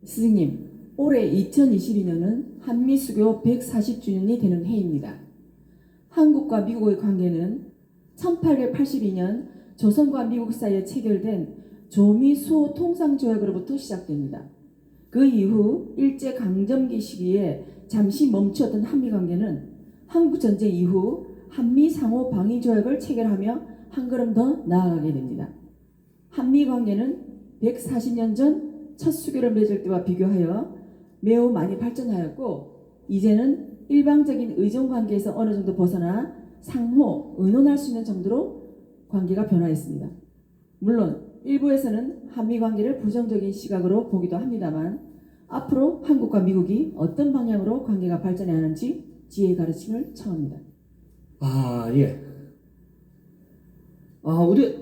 스승님, 올해 2022년은 한미수교 140주년이 되는 해입니다. 한국과 미국의 관계는 1882년 조선과 미국 사이에 체결된 조미수호 통상조약으로부터 시작됩니다. 그 이후 일제강점기 시기에 잠시 멈추었던 한미관계는 한국전쟁 이후 한미상호방위조약을 체결하며 한 걸음 더 나아가게 됩니다. 한미관계는 140년 전 첫 수교를 맺을 때와 비교하여 매우 많이 발전하였고, 이제는 일방적인 의존관계에서 어느 정도 벗어나 상호 의논할 수 있는 정도로 관계가 변화했습니다. 물론 일부에서는 한미관계를 부정적인 시각으로 보기도 합니다만, 앞으로 한국과 미국이 어떤 방향으로 관계가 발전해야 하는지 지혜의 가르침을 청합니다. 예. 우리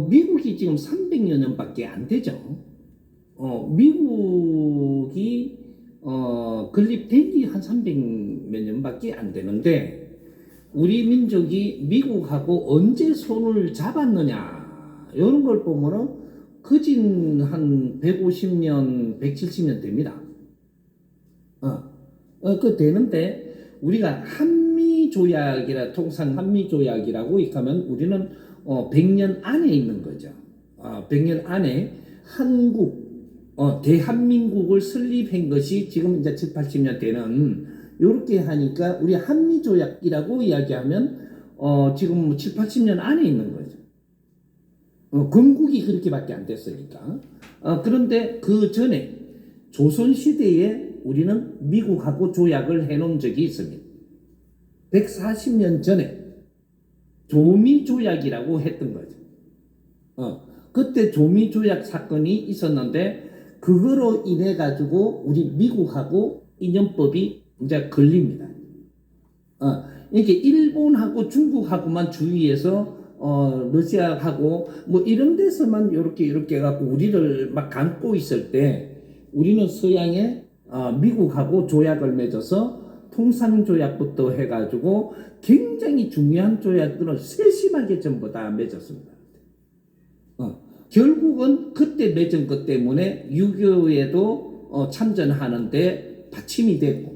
미국이 지금 300여 년밖에 안 되죠. 미국이 건립된 지 한 300몇 년밖에 안 되는데, 우리 민족이 미국하고 언제 손을 잡았느냐 이런 걸 보면은 거진 한 150년, 170년 됩니다. 그 되는데, 우리가 한미조약이라, 통상 한미조약이라고 하면 우리는 100년 안에 있는 거죠. 100년 안에 대한민국을 설립한 것이 지금 이제 7, 80년 되는, 이렇게 하니까 우리 한미조약이라고 이야기하면 지금 7, 80년 안에 있는 거죠. 건국이 그렇게밖에 안 됐으니까. 그런데 그 전에 조선시대에 우리는 미국하고 조약을 해놓은 적이 있습니다. 140년 전에 조미조약이라고 했던 거죠. 그때 조미조약 사건이 있었는데, 그거로 인해 가지고 우리 미국하고 인연법이 이제 걸립니다. 이렇게 일본하고 중국하고만 주위에서 러시아하고 뭐 이런 데서만 이렇게 해갖고 우리를 막 감고 있을 때, 우리는 서양에 미국하고 조약을 맺어서 통상조약부터 해가지고 굉장히 중요한 조약들을 세심하게 전부 다 맺었습니다. 결국은 그때 맺은 것 때문에 유교에도 참전하는데 받침이 됐고,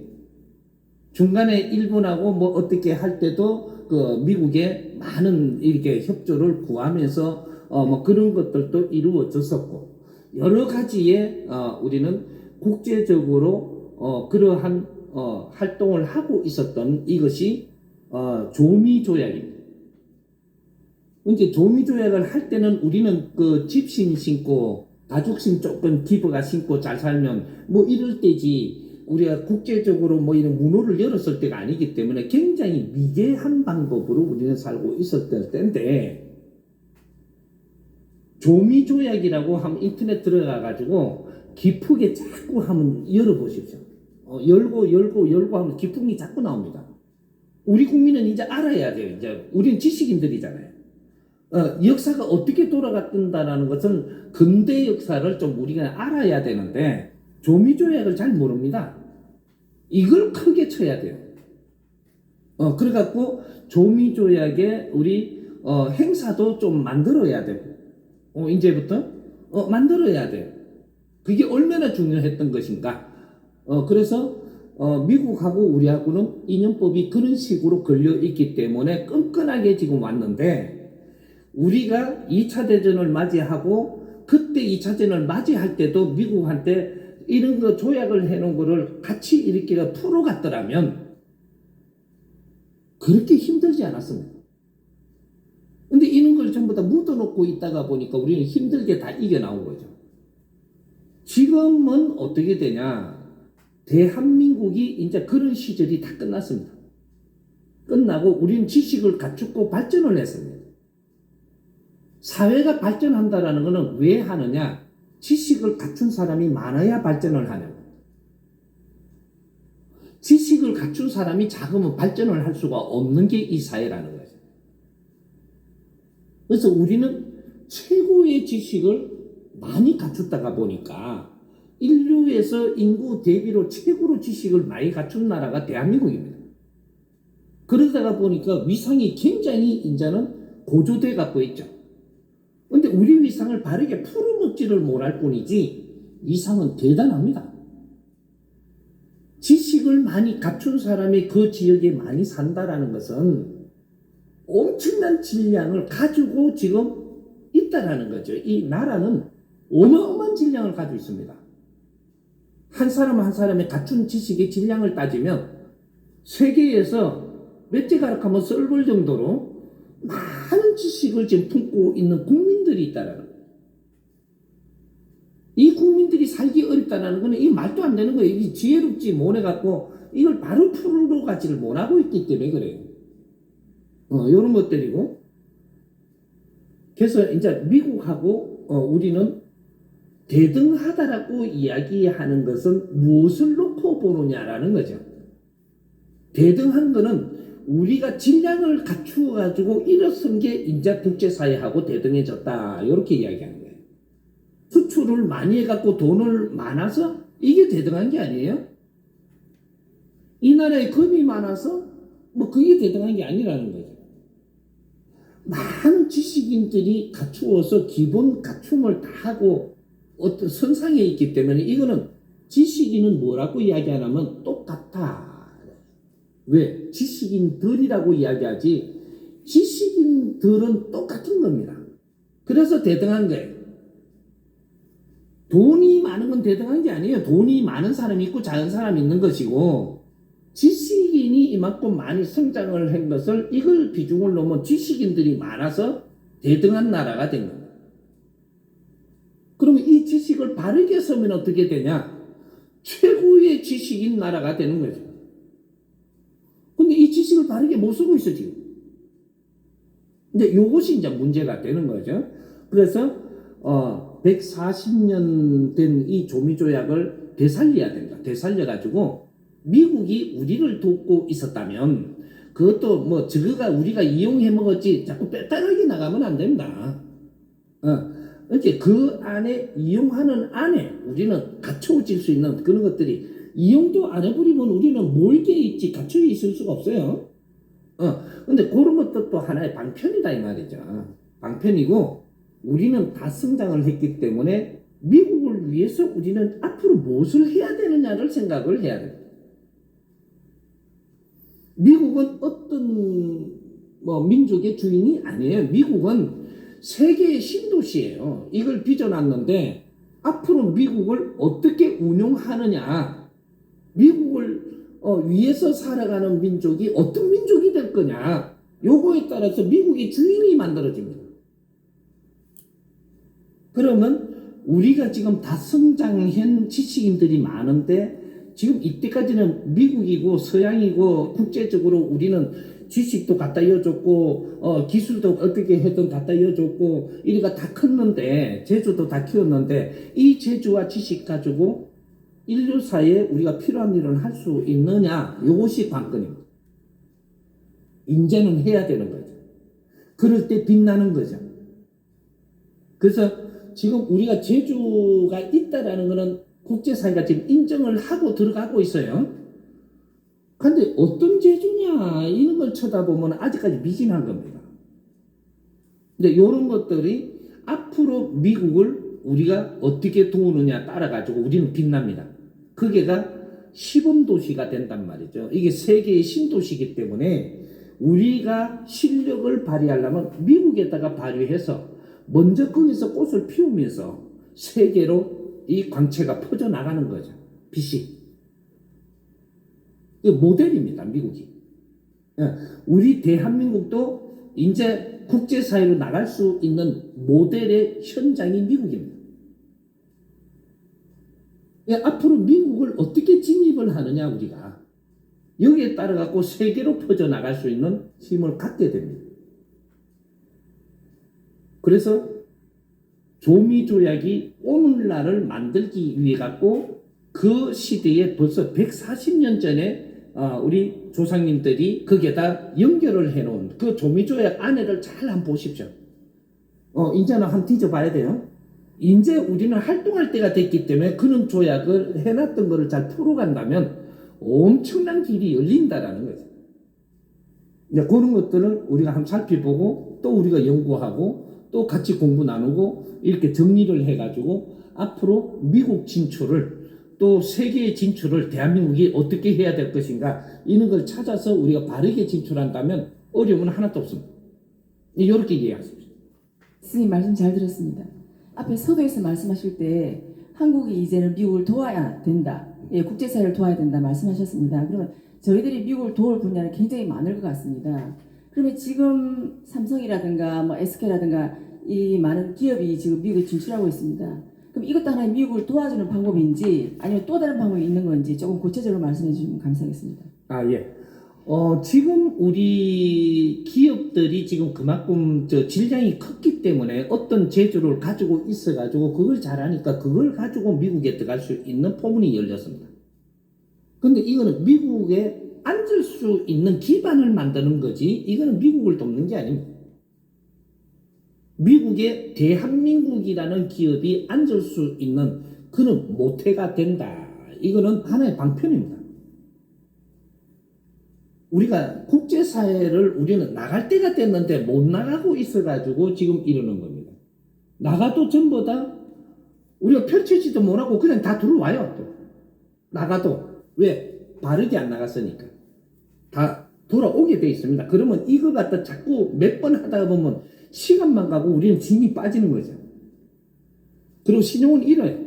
중간에 일본하고 뭐 어떻게 할 때도 그 미국에 많은 이렇게 협조를 구하면서 뭐 그런 것들도 이루어졌었고, 여러 가지의 우리는 국제적으로 그러한 활동을 하고 있었던 이것이 조미조약입니다. 이제 조미조약을 할 때는 우리는 그 집신 신고, 가죽신 조금 기부가 신고 잘 살면 뭐 이럴 때지, 우리가 국제적으로 뭐 이런 문호를 열었을 때가 아니기 때문에 굉장히 미개한 방법으로 우리는 살고 있었던 때인데, 조미조약이라고 하면 인터넷 들어가가지고 기쁘게 자꾸 한번 열어보십시오. 열고 하면 기품이 자꾸 나옵니다. 우리 국민은 이제 알아야 돼요. 이제 우리는 지식인들이잖아요. 역사가 어떻게 돌아갔다라는 것은 근대 역사를 좀 우리가 알아야 되는데, 조미조약을 잘 모릅니다. 이걸 크게 쳐야 돼요. 그래갖고 조미조약에 우리 행사도 좀 만들어야 되고, 이제부터 만들어야 돼요. 그게 얼마나 중요했던 것인가. 그래서 미국하고 우리하고는 인연법이 그런 식으로 걸려있기 때문에 끈끈하게 지금 왔는데, 우리가 2차 대전을 맞이하고, 그때 2차 대전을 맞이할 때도 미국한테 이런 거 조약을 해놓은 거를 같이 이렇게 풀어갔더라면 그렇게 힘들지 않았습니다. 근데 이런 걸 전부 다 묻어놓고 있다가 보니까 우리는 힘들게 다 이겨나온 거죠. 지금은 어떻게 되냐. 대한민국이 이제 그런 시절이 다 끝났습니다. 끝나고 우리는 지식을 갖추고 발전을 했습니다. 사회가 발전한다라는 것은 왜 하느냐? 지식을 갖춘 사람이 많아야 발전을 하는 거예요. 지식을 갖춘 사람이 작으면 발전을 할 수가 없는 게 이 사회라는 거죠. 그래서 우리는 최고의 지식을 많이 갖췄다가 보니까 인류에서 인구 대비로 최고로 지식을 많이 갖춘 나라가 대한민국입니다. 그러다가 보니까 위상이 굉장히 이제는 고조돼 갖고 있죠. 근데 우리 위상을 바르게 풀어먹지를 못할 뿐이지, 이상은 대단합니다. 지식을 많이 갖춘 사람이 그 지역에 많이 산다라는 것은 엄청난 질량을 가지고 지금 있다라는 거죠. 이 나라는 어마어마한 질량을 가지고 있습니다. 한 사람 한 사람의 갖춘 지식의 질량을 따지면 세계에서 몇째 가락하면 썰볼 정도로 많은 지식을 지금 품고 있는 국민들이 있다라는 거예요. 이 국민들이 살기 어렵다는 것은 이 말도 안 되는 거예요. 이 지혜롭지 못해갖고 이걸 바로 풀어 가지를 못하고 있기 때문에 그래요. 이런 것들이고. 그래서 이제 미국하고 우리는 대등하다라고 이야기하는 것은 무엇을 놓고 보느냐라는 거죠. 대등한 거는 우리가 질량을 갖추어 가지고 일어선 게 이제 국제사회하고 대등해졌다. 이렇게 이야기하는 거예요. 수출을 많이 해갖고 돈을 많아서 이게 대등한 게 아니에요. 이 나라에 금이 많아서 뭐 그게 대등한 게 아니라는 거죠. 많은 지식인들이 갖추어서 기본 갖춤을 다 하고 어떤 선상에 있기 때문에 이거는 지식인은 뭐라고 이야기하냐면 똑같다. 왜? 지식인들이라고 이야기하지 지식인들은 똑같은 겁니다. 그래서 대등한 거예요. 돈이 많은 건 대등한 게 아니에요. 돈이 많은 사람이 있고 작은 사람이 있는 것이고 지식인이 이만큼 많이 성장을 한 것을 이걸 비중을 놓으면 지식인들이 많아서 대등한 나라가 된 겁니다. 그러면 이 지식을 바르게 쓰면 어떻게 되냐? 최고의 지식인 나라가 되는 거죠. 근데 이 지식을 바르게 못 쓰고 있어 지금. 근데 이것이 이제 문제가 되는 거죠. 그래서 140년 된 이 조미조약을 되살려야 된다. 되살려가지고 미국이 우리를 돕고 있었다면 그것도 뭐 저거가 우리가 이용해 먹었지 자꾸 빼따라기 나가면 안 됩니다. 이렇게 그 안에 이용하는 안에 우리는 갖춰질 수 있는 그런 것들이 이용도 안 해버리면 우리는 몰게 있지 갖춰 있을 수가 없어요. 근데 그런 것도 또 하나의 방편이다 이 말이죠. 방편이고 우리는 다 성장을 했기 때문에 미국을 위해서 우리는 앞으로 무엇을 해야 되느냐를 생각을 해야 됩니다. 미국은 어떤 민족의 주인이 아니에요. 미국은 세계의 신도시예요. 이걸 빚어놨는데 앞으로 미국을 어떻게 운용하느냐, 미국을 위해서 살아가는 민족이 어떤 민족이 될 거냐, 요거에 따라서 미국의 주인이 만들어집니다. 그러면 우리가 지금 다 성장한 지식인들이 많은데 지금 이때까지는 미국이고 서양이고 국제적으로 우리는 지식도 갖다 이어줬고 기술도 어떻게 해든 갖다 이어줬고 이래가 다 컸는데 제주도 다 키웠는데 이 제주와 지식 가지고 인류사에 우리가 필요한 일을 할 수 있느냐, 이것이 관건입니다. 이제는 해야 되는 거죠. 그럴 때 빛나는 거죠. 그래서 지금 우리가 제주가 있다라는 것은 국제사회가 지금 인정을 하고 들어가고 있어요. 그런데 어떤 제주냐 이런 걸 쳐다보면 아직까지 미진한 겁니다. 근데 이런 것들이 앞으로 미국을 우리가 어떻게 도우느냐 따라가지고 우리는 빛납니다. 그게가 시범도시가 된단 말이죠. 이게 세계의 신도시이기 때문에 우리가 실력을 발휘하려면 미국에다가 발휘해서 먼저 거기서 꽃을 피우면서 세계로 이 광채가 퍼져나가는 거죠. 빛이. 이 모델입니다. 미국이. 우리 대한민국도 이제 국제사회로 나갈 수 있는 모델의 현장이 미국입니다. 앞으로 미국을 어떻게 진입을 하느냐 우리가 여기에 따라 갖고 세계로 퍼져나갈 수 있는 힘을 갖게 됩니다. 그래서 조미조약이 오늘날을 만들기 위해 갖고 그 시대에 벌써 140년 전에 우리 조상님들이 거기에다 연결을 해놓은 그 조미조약 안에를 잘 한번 보십시오. 이제는 한번 뒤져봐야 돼요. 이제 우리는 활동할 때가 됐기 때문에 그런 조약을 해놨던 거를 잘 풀어간다면 엄청난 길이 열린다라는 거죠. 이제 그런 것들을 우리가 한번 살펴보고 또 우리가 연구하고 또 같이 공부 나누고 이렇게 정리를 해가지고 앞으로 미국 진출을 또 세계 진출을 대한민국이 어떻게 해야 될 것인가 이런 걸 찾아서 우리가 바르게 진출한다면 어려움은 하나도 없습니다. 이렇게 이해하십시오. 스님 말씀 잘 들었습니다. 앞에 서두에서 말씀하실 때 한국이 이제는 미국을 도와야 된다. 예, 국제사회를 도와야 된다 말씀하셨습니다. 그러면 저희들이 미국을 도울 분야는 굉장히 많을 것 같습니다. 그러면 지금 삼성이라든가 뭐 SK라든가 이 많은 기업이 지금 미국에 진출하고 있습니다. 그럼 이것도 하나의 미국을 도와주는 방법인지 아니면 또 다른 방법이 있는 건지 조금 구체적으로 말씀해 주시면 감사하겠습니다. 예. 지금 우리 기업들이 지금 그만큼 질량이 컸기 때문에 어떤 재주를 가지고 있어가지고 그걸 잘하니까 그걸 가지고 미국에 들어갈 수 있는 포문이 열렸습니다. 근데 이거는 미국에 앉을 수 있는 기반을 만드는 거지 이거는 미국을 돕는 게 아닙니다. 미국에 대한민국이라는 기업이 앉을 수 있는 그는 모태가 된다. 이거는 하나의 방편입니다. 우리가 국제사회를 우리는 나갈 때가 됐는데 못 나가고 있어가지고 지금 이러는 겁니다. 나가도 전부 다 우리가 펼치지도 못하고 그냥 다 들어와요. 또 나가도 왜? 바르게 안 나갔으니까 다 돌아오게 돼 있습니다. 그러면 이거 갖다 자꾸 몇 번 하다 보면 시간만 가고 우리는 진이 빠지는 거죠. 그리고 신용은 잃어요.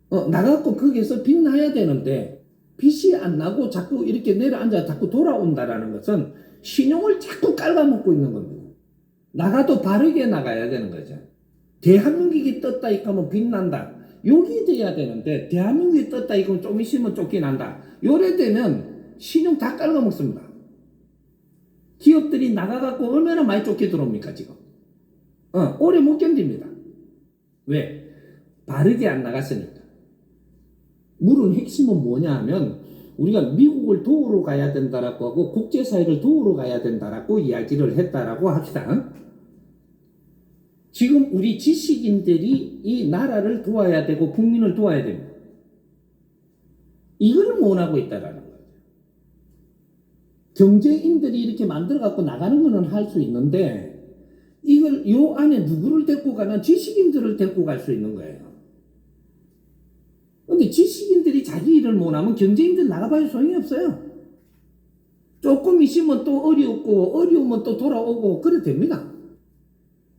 나가고 거기에서 빚 나야 되는데 빚이 안 나고 자꾸 이렇게 내려앉아 자꾸 돌아온다라는 것은 신용을 자꾸 깔아먹고 있는 겁니다. 나가도 바르게 나가야 되는 거죠. 대한민국이 떴다 이거면 빚 난다. 여기 돼야 되는데 대한민국이 떴다 이거면 좀 있으면 쫓겨난다. 요래 되면 신용 다 깔아먹습니다. 기업들이 나가갖고 얼마나 많이 쫓겨 들어옵니까 지금. 오래 못 견딥니다. 왜? 바르게 안 나갔으니까. 물은 핵심은 뭐냐 하면 우리가 미국을 도우러 가야 된다라고 하고 국제사회를 도우러 가야 된다라고 이야기를 했다라고 합시다. 지금 우리 지식인들이 이 나라를 도와야 되고 국민을 도와야 됩니다. 이걸 못하고 있다라는 거예요. 경제인들이 이렇게 만들어갖고 나가는 거는 할 수 있는데 이걸 요 안에 누구를 데리고 가는 지식인들을 데리고 갈 수 있는 거예요. 근데 지식인들이 자기 일을 못하면 경제인들 나가봐야 소용이 없어요. 조금 있으면 또 어렵고 어려우면 또 돌아오고 그래 됩니다.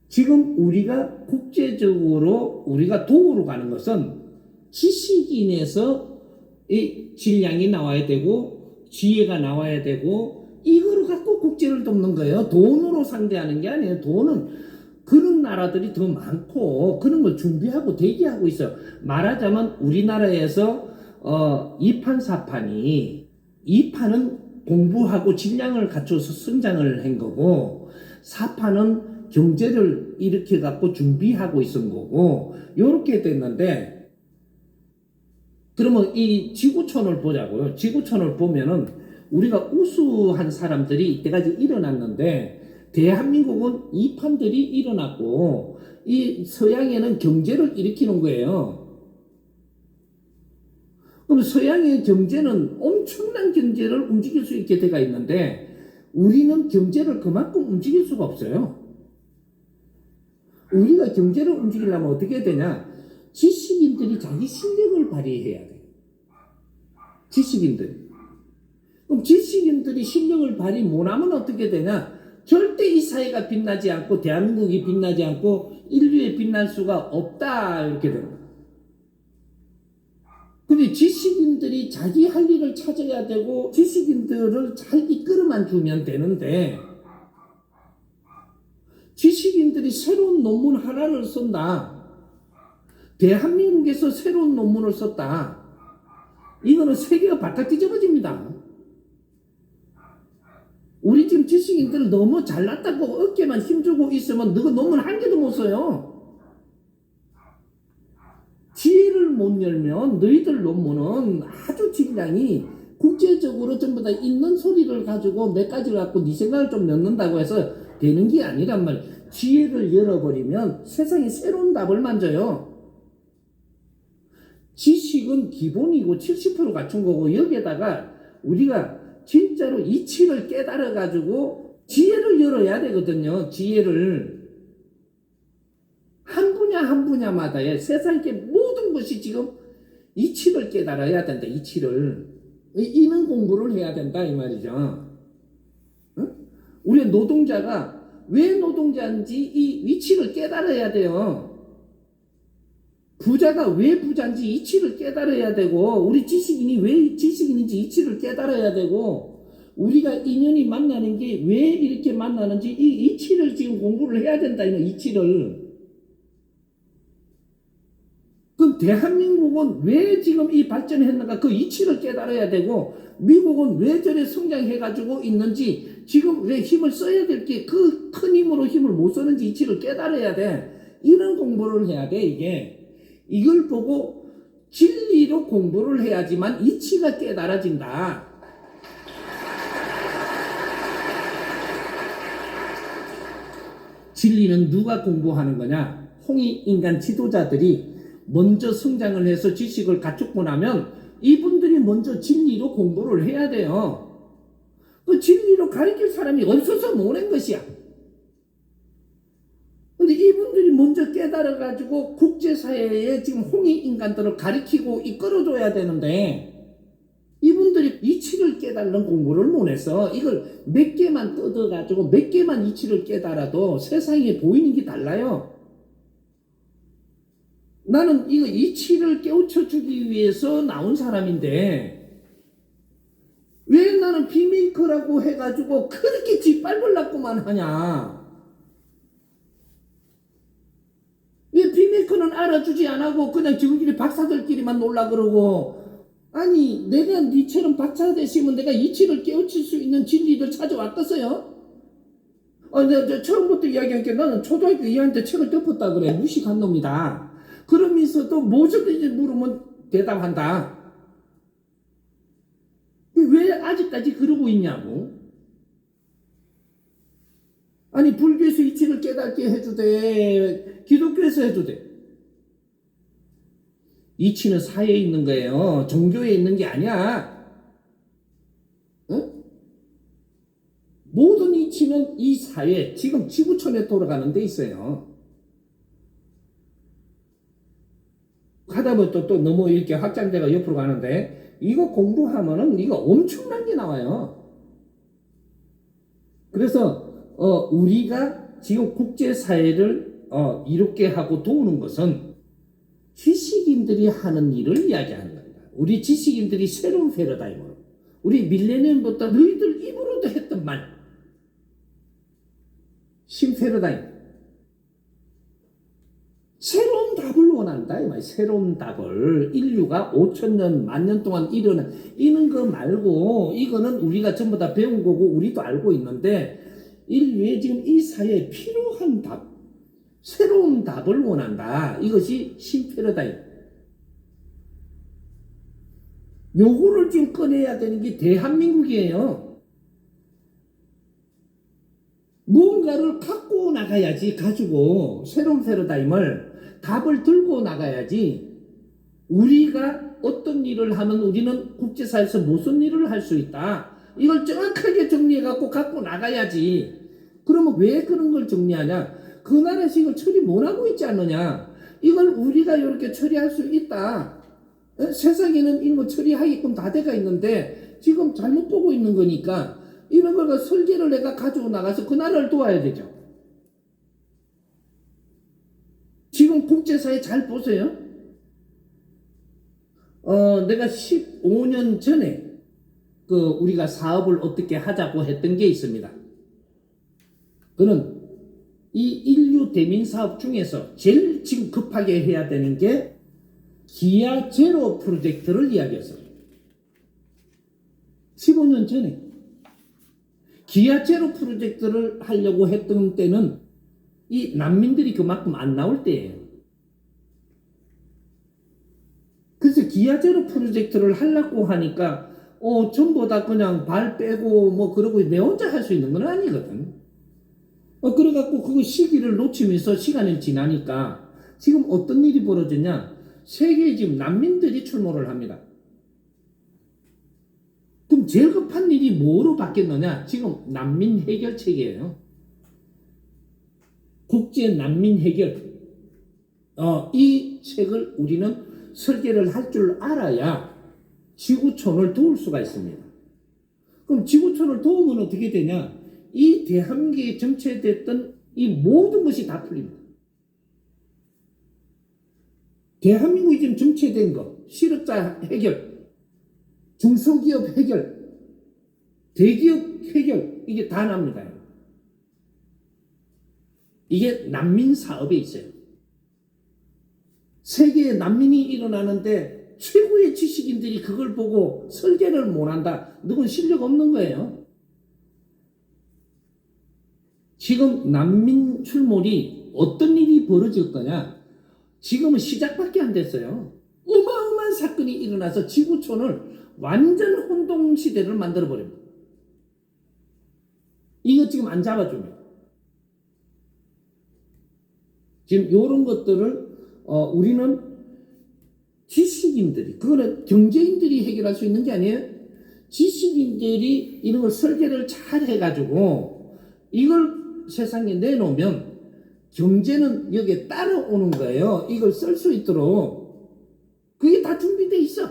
지금 우리가 국제적으로 우리가 도우러 가는 것은 지식인에서 이 질량이 나와야 되고 지혜가 나와야 되고 이거를 갖고 국제를 돕는 거예요. 돈으로 상대하는 게 아니에요. 돈은 그런 나라들이 더 많고 그런 걸 준비하고 대기하고 있어요. 말하자면 우리나라에서 2판 4판이 2판은 공부하고 질량을 갖춰서 성장을 한 거고 4판은 경제를 이렇게 갖고 준비하고 있은 거고 요렇게 됐는데 그러면 이 지구촌을 보자고요. 지구촌을 보면은 우리가 우수한 사람들이 이때까지 일어났는데 대한민국은 이 판들이 일어났고 이 서양에는 경제를 일으키는 거예요. 그럼 서양의 경제는 엄청난 경제를 움직일 수 있게 돼가 있는데 우리는 경제를 그만큼 움직일 수가 없어요. 우리가 경제를 움직이려면 어떻게 되냐? 지식인들이 자기 실력을 발휘해야 돼요. 지식인들이. 그럼 지식인들이 실력을 발휘 못하면 어떻게 되냐? 절대 이 사회가 빛나지 않고 대한민국이 빛나지 않고 인류에 빛날 수가 없다 이렇게 되는 거예요. 근데 지식인들이 자기 할 일을 찾아야 되고 지식인들을 잘 이끌어만 주면 되는데 지식인들이 새로운 논문 하나를 쓴다. 대한민국에서 새로운 논문을 썼다. 이거는 세계가 바짝 뒤집어집니다. 우리 지금 지식인들 너무 잘났다고 어깨만 힘주고 있으면 너가 논문 한 개도 못 써요. 지혜를 못 열면 너희들 논문은 아주 질량이 국제적으로 전부 다 있는 소리를 가지고 몇 가지를 갖고 네 생각을 좀 넣는다고 해서 되는 게 아니란 말이에요. 지혜를 열어버리면 세상에 새로운 답을 만져요. 지식은 기본이고 70% 갖춘 거고 여기에다가 우리가 진짜로 이치를 깨달아 가지고 지혜를 열어야 되거든요. 지혜를 한 분야 한 분야마다의 세상의 모든 것이 지금 이치를 깨달아야 된다. 이치를. 이는 공부를 해야 된다 이 말이죠. 응? 우리 노동자가 왜 노동자인지 이 이치를 깨달아야 돼요. 부자가 왜 부자인지 이치를 깨달아야 되고, 우리 지식인이 왜 지식인인지 이치를 깨달아야 되고, 우리가 인연이 만나는 게 왜 이렇게 만나는지 이 이치를 지금 공부를 해야 된다. 이 이치를. 그럼 대한민국은 왜 지금 이 발전했는가? 그 이치를 깨달아야 되고, 미국은 왜 저래 성장해가지고 있는지, 지금 왜 힘을 써야 될 게 그 큰 힘으로 힘을 못 쓰는지 이치를 깨달아야 돼. 이런 공부를 해야 돼, 이게. 이걸 보고 진리로 공부를 해야지만 이치가 깨달아진다. 진리는 누가 공부하는 거냐? 홍익인간 지도자들이 먼저 성장을 해서 지식을 갖추고 나면 이분들이 먼저 진리로 공부를 해야 돼요. 그 진리로 가르칠 사람이 없어서 못한 것이야. 근데 이분들이 먼저 깨달아가지고 국제사회에 지금 홍익인간들을 가르치고 이끌어줘야 되는데, 이분들이 이치를 깨달는 공부를 못해서 이걸 몇 개만 뜯어가지고 몇 개만 이치를 깨달아도 세상에 보이는 게 달라요. 나는 이거 이치를 깨우쳐주기 위해서 나온 사람인데, 왜 나는 비메이커라고 해가지고 그렇게 짓밟으려고만 하냐? 왜 비메이커는 알아주지 않고 그냥 지금끼리 박사들끼리만 놀라 그러고, 아니 내가 니처럼 박사 됐으면 내가 이치를 깨우칠 수 있는 진리를 찾아왔겠어요? 내가 처음부터 이야기한 게 나는 초등학교 2학년 때 책을 덮었다 그래. 무식한 놈이다. 그러면서도 뭐든지 물으면 대답한다. 왜 아직까지 그러고 있냐고. 아니 불교에서 이치를 깨닫게 해주되 기독교에서 해주되. 이치는 사회에 있는 거예요. 종교에 있는 게 아니야. 응? 모든 이치는 이 사회, 지금 지구촌에 돌아가는 데 있어요. 가다 보면 또 너무 이렇게 확장대가 옆으로 가는데, 이거 공부하면은 이거 엄청난 게 나와요. 그래서 우리가 지금 국제사회를 이롭게 하고 도우는 것은 지식인들이 하는 일을 이야기하는 겁니다. 우리 지식인들이 새로운 패러다임으로, 우리 밀레니엄부터 너희들 입으로도 했던 말, 신패러다임, 새로운 답을 원한다 이 말. 새로운 답을. 인류가 5천년 만년 동안 이런 거 말고, 이거는 우리가 전부 다 배운 거고 우리도 알고 있는데, 인류의 지금 이 사회에 필요한 답, 새로운 답을 원한다. 이것이 신패러다임. 요거를 지금 꺼내야 되는 게 대한민국이에요. 뭔가를 갖고 나가야지. 가지고 새로운 패러다임을, 답을 들고 나가야지. 우리가 어떤 일을 하면 우리는 국제사회에서 무슨 일을 할 수 있다. 이걸 정확하게 정리해갖고 갖고 나가야지. 그러면 왜 그런 걸 정리하냐? 그 나라에서 이걸 처리 못하고 있지 않느냐? 이걸 우리가 이렇게 처리할 수 있다. 세상에는 이런 거 처리하게끔 다 돼가 있는데 지금 잘못 보고 있는 거니까, 이런 걸 설계를 내가 가지고 나가서 그 나라를 도와야 되죠. 지금 국제사회 잘 보세요. 내가 15년 전에 우리가 사업을 어떻게 하자고 했던 게 있습니다. 그는 이 인류 대민 사업 중에서 제일 지금 급하게 해야 되는 게 기아 제로 프로젝트를 이야기했어요. 15년 전에 기아 제로 프로젝트를 하려고 했던 때는 이 난민들이 그만큼 안 나올 때예요. 그래서 기아 제로 프로젝트를 하려고 하니까 전부 다 그냥 발 빼고 뭐 그러고 내 혼자 할 수 있는 건 아니거든. 그래갖고 그 시기를 놓치면서 시간이 지나니까 지금 어떤 일이 벌어졌냐? 세계에 지금 난민들이 출몰을 합니다. 그럼 제일 급한 일이 뭐로 바뀌었느냐? 지금 난민 해결책이에요. 국제 난민 해결. 이 책을 우리는 설계를 할 줄 알아야 지구촌을 도울 수가 있습니다. 그럼 지구촌을 도우면 어떻게 되냐? 이 대한민국에 정체됐던 이 모든 것이 다 풀립니다. 대한민국이 지금 정체된 거, 실업자 해결, 중소기업 해결, 대기업 해결, 이게 다 납니다. 이게 난민 사업에 있어요. 세계에 난민이 일어나는데 최고의 지식인들이 그걸 보고 설계를 못한다. 너는 실력 없는 거예요. 지금 난민 출몰이 어떤 일이 벌어질 거냐? 지금은 시작밖에 안 됐어요. 어마어마한 사건이 일어나서 지구촌을 완전 혼동시대를 만들어버립니다. 이거 지금 안 잡아주면. 지금 이런 것들을 우리는 지식인들이, 그거는 경제인들이 해결할 수 있는 게 아니에요. 지식인들이 이런 걸 설계를 잘 해가지고 이걸 세상에 내놓으면 경제는 여기에 따라오는 거예요. 이걸 쓸 수 있도록. 그게 다 준비되어 있어.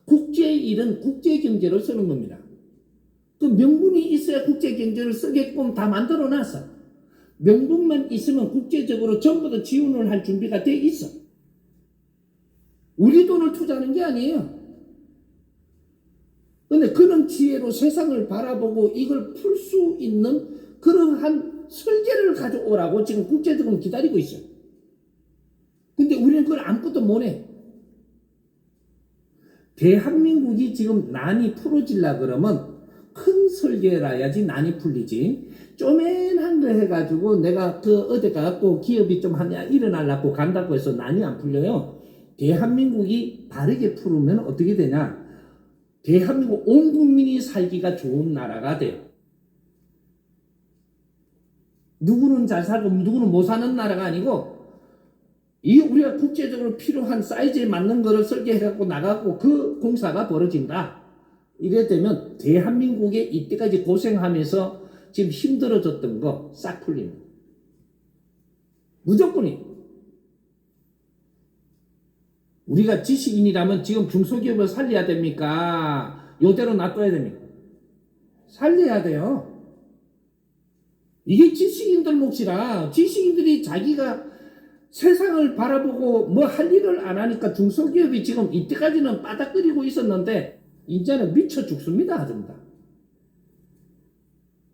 국제의 일은 국제경제를 쓰는 겁니다. 그 명분이 있어야 국제경제를 쓰게끔 다 만들어 놨어. 명분만 있으면 국제적으로 전부 다 지원을 할 준비가 돼 있어. 우리 돈을 투자하는 게 아니에요. 근데 그런 지혜로 세상을 바라보고 이걸 풀 수 있는 그러한 설계를 가져오라고 지금 국제적으로 기다리고 있어요. 근데 우리는 그걸 아무것도 못해. 대한민국이 지금 난이 풀어지려 그러면 큰 설계라야지 난이 풀리지. 쪼맨한 거 해가지고 내가 어디 가갖고 기업이 좀 하냐 일어나려고 간다고 해서 난이 안 풀려요. 대한민국이 바르게 풀으면 어떻게 되냐? 대한민국 온 국민이 살기가 좋은 나라가 돼요. 누구는 잘 살고 누구는 못 사는 나라가 아니고 이 우리가 국제적으로 필요한 사이즈에 맞는 거를 설계해갖고 나가고 그 공사가 벌어진다. 이래 되면 대한민국에 이때까지 고생하면서 지금 힘들어졌던 거 싹 풀립니다. 무조건이. 우리가 지식인이라면 지금 중소기업을 살려야 됩니까? 요대로 놔둬야 됩니까? 살려야 돼요. 이게 지식인들 몫이라. 지식인들이 자기가 세상을 바라보고 뭐 할 일을 안 하니까 중소기업이 지금 이때까지는 바닥거리고 있었는데 이제는 미쳐 죽습니다. 전부 다.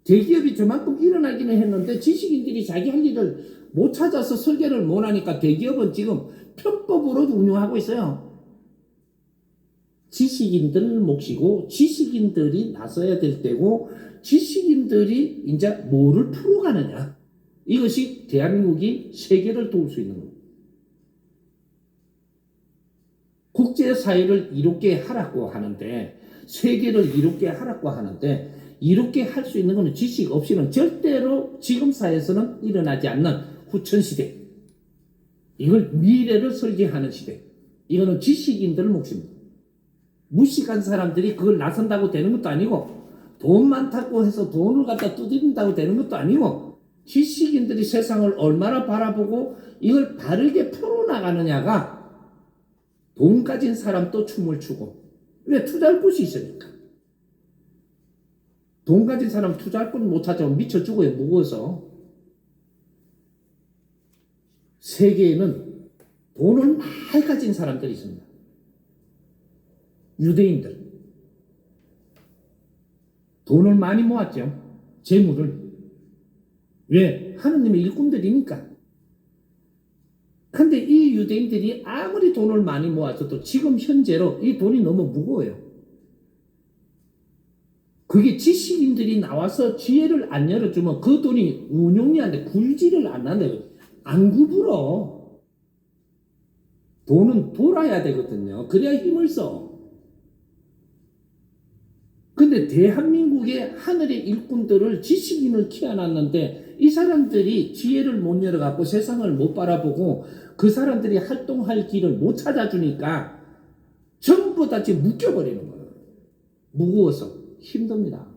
대기업이 저만큼 일어나기는 했는데 지식인들이 자기 할 일을 못 찾아서 설계를 못 하니까 대기업은 지금 편법으로 운영하고 있어요. 지식인들 몫이고 지식인들이 나서야 될 때고 지식인들이 이제 뭐를 풀어가느냐. 이것이 대한민국이 세계를 도울 수 있는 겁니다. 국제사회를 이롭게 하라고 하는데 세계를 이롭게 하라고 하는데 이렇게 할 수 있는 것은 지식 없이는 절대로 지금 사회에서는 일어나지 않는 후천시대. 이걸 미래를 설계하는 시대. 이거는 지식인들 몫입니다. 무식한 사람들이 그걸 나선다고 되는 것도 아니고 돈 많다고 해서 돈을 갖다 두드린다고 되는 것도 아니고 지식인들이 세상을 얼마나 바라보고 이걸 바르게 풀어나가느냐가 돈 가진 사람도 춤을 추고. 왜? 투자할 곳이 있으니까. 돈 가진 사람 투자할 곳 못 찾아오면 미쳐 죽어요. 무거워서. 세계에는 돈을 많이 가진 사람들이 있습니다. 유대인들. 돈을 많이 모았죠. 재물을. 왜? 하느님의 일꾼들이니까. 근데 이 유대인들이 아무리 돈을 많이 모았어도 지금 현재로 이 돈이 너무 무거워요. 그게 지식인들이 나와서 지혜를 안 열어주면 그 돈이 운용이 안 돼. 굴지를 안 한다고. 안 구부러. 돈은 돌아야 되거든요. 그래야 힘을 써. 근데 대한민국의 하늘의 일꾼들을 지식인을 키워놨는데 이 사람들이 지혜를 못 열어갖고 세상을 못 바라보고 그 사람들이 활동할 길을 못 찾아주니까 전부 다 지금 묶여버리는 거예요. 무거워서 힘듭니다.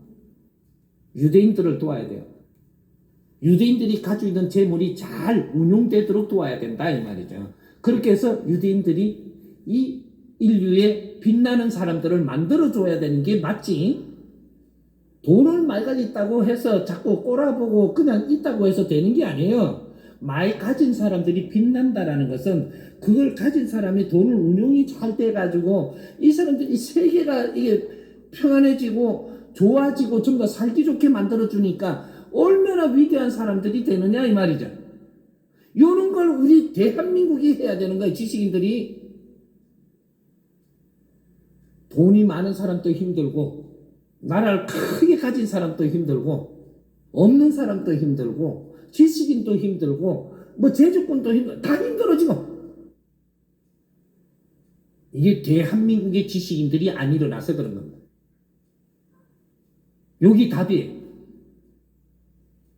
유대인들을 도와야 돼요. 유대인들이 가지고 있는 재물이 잘 운용되도록 도와야 된다 이 말이죠. 그렇게 해서 유대인들이 이 인류의 빛나는 사람들을 만들어줘야 되는 게 맞지. 돈을 많이 가지고 있다고 해서 자꾸 꼬라보고 그냥 있다고 해서 되는 게 아니에요. 많이 가진 사람들이 빛난다라는 것은 그걸 가진 사람이 돈을 운용이 잘 돼가지고 이 사람들이 이 세계가 이게 평안해지고 좋아지고 좀 더 살기 좋게 만들어주니까 얼마나 위대한 사람들이 되느냐 이 말이죠. 이런 걸 우리 대한민국이 해야 되는 거예요. 지식인들이. 돈이 많은 사람도 힘들고 나라를 크게 가진 사람도 힘들고 없는 사람도 힘들고 지식인도 힘들고 뭐 제주권도 힘들고 다 힘들어 지금. 이게 대한민국의 지식인들이 안 일어나서 그런 겁니다. 여기 답이에요.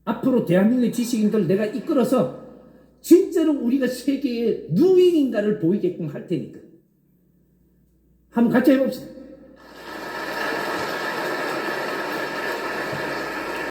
앞으로 대한민국의 지식인들 내가 이끌어서 진짜로 우리가 세계에 누구인가를 보이게끔 할 테니까 한번 같이 해봅시다.